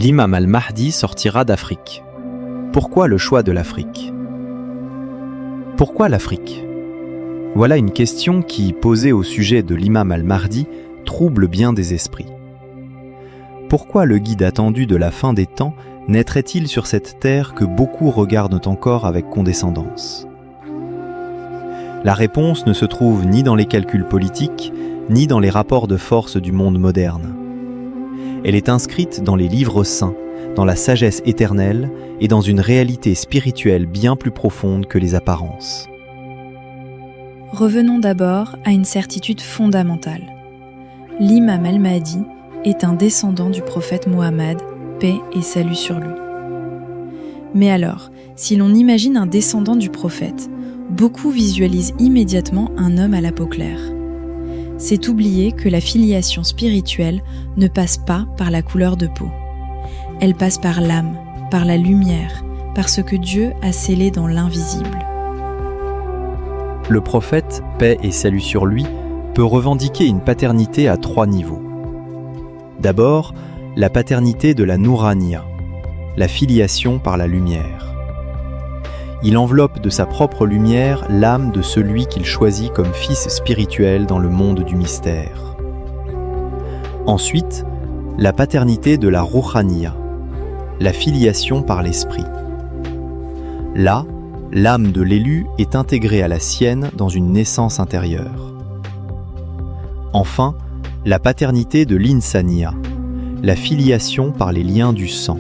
L'imam al-Mahdi sortira d'Afrique. Pourquoi le choix de l'Afrique ? Pourquoi l'Afrique ? Voilà une question qui, posée au sujet de l'imam al-Mahdi, trouble bien des esprits. Pourquoi le guide attendu de la fin des temps naîtrait-il sur cette terre que beaucoup regardent encore avec condescendance ? La réponse ne se trouve ni dans les calculs politiques, ni dans les rapports de force du monde moderne. Elle est inscrite dans les livres saints, dans la sagesse éternelle et dans une réalité spirituelle bien plus profonde que les apparences. Revenons d'abord à une certitude fondamentale. L'imam al-Mahdi est un descendant du prophète Mohammed, paix et salut sur lui. Mais alors, si l'on imagine un descendant du prophète, beaucoup visualisent immédiatement un homme à la peau claire. C'est oublier que la filiation spirituelle ne passe pas par la couleur de peau. Elle passe par l'âme, par la lumière, par ce que Dieu a scellé dans l'invisible. Le prophète, paix et salut sur lui, peut revendiquer une paternité à 3 niveaux. D'abord, la paternité de la Nouraniya, la filiation par la lumière. Il enveloppe de sa propre lumière l'âme de celui qu'il choisit comme fils spirituel dans le monde du mystère. Ensuite, la paternité de la Rouhaniya, la filiation par l'esprit. Là, l'âme de l'élu est intégrée à la sienne dans une naissance intérieure. Enfin, la paternité de l'Insaniya, la filiation par les liens du sang,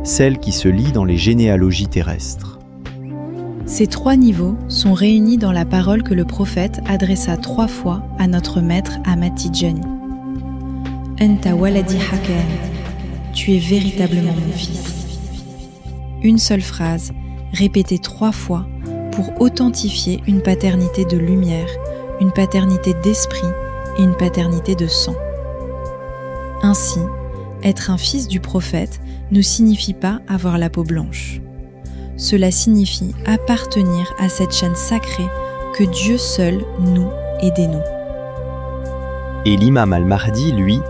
celle qui se lie dans les généalogies terrestres. Ces 3 niveaux sont réunis dans la parole que le prophète adressa 3 fois à notre maître Ahmad Tidjani. « Anta waladi hakan » tu es véritablement mon fils. Une seule phrase, répétée 3 fois pour authentifier une paternité de lumière, une paternité d'esprit et une paternité de sang. Ainsi, être un fils du prophète ne signifie pas avoir la peau blanche. Cela signifie appartenir à cette chaîne sacrée que Dieu seul noue et dénoue. Et l'imam al-Mahdi, lui,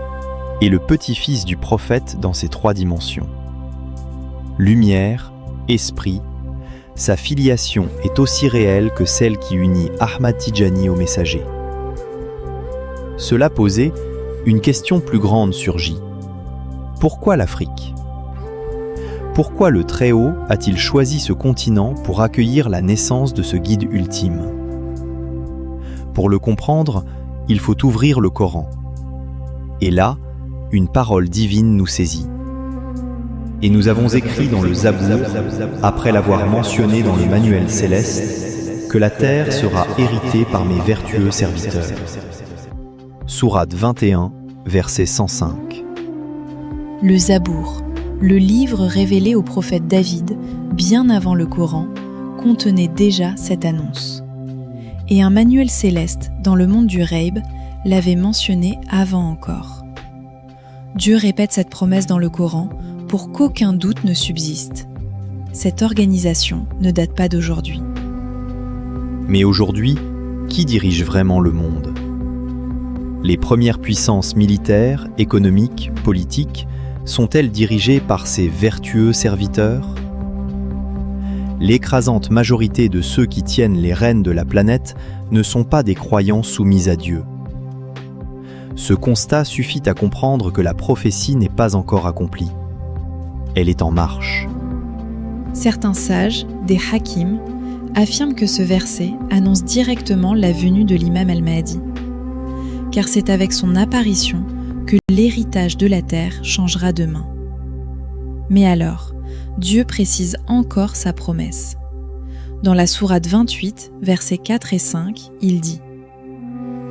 est le petit-fils du prophète dans ses 3 dimensions. Lumière, esprit, sa filiation est aussi réelle que celle qui unit Ahmad Tidjani au messager. Cela posé, une question plus grande surgit. Pourquoi l'Afrique ? Pourquoi le Très-Haut a-t-il choisi ce continent pour accueillir la naissance de ce guide ultime ? Pour le comprendre, il faut ouvrir le Coran. Et là, une parole divine nous saisit. Et nous avons écrit dans le Zabour, après l'avoir mentionné dans le manuel céleste, que la terre sera héritée par mes vertueux serviteurs. Sourate 21, verset 105. Le Zabour, le livre révélé au prophète David, bien avant le Coran, contenait déjà cette annonce. Et un manuel céleste dans le monde du Ghaib l'avait mentionné avant encore. Dieu répète cette promesse dans le Coran pour qu'aucun doute ne subsiste. Cette organisation ne date pas d'aujourd'hui. Mais aujourd'hui, qui dirige vraiment le monde ? Les premières puissances militaires, économiques, politiques sont-elles dirigées par ces vertueux serviteurs ? L'écrasante majorité de ceux qui tiennent les rênes de la planète ne sont pas des croyants soumis à Dieu. Ce constat suffit à comprendre que la prophétie n'est pas encore accomplie. Elle est en marche. Certains sages, des hakims, affirment que ce verset annonce directement la venue de l'imam al-Mahdi. Car c'est avec son apparition que l'héritage de la terre changera de main. Mais alors, Dieu précise encore sa promesse. Dans la sourate 28, versets 4 et 5, il dit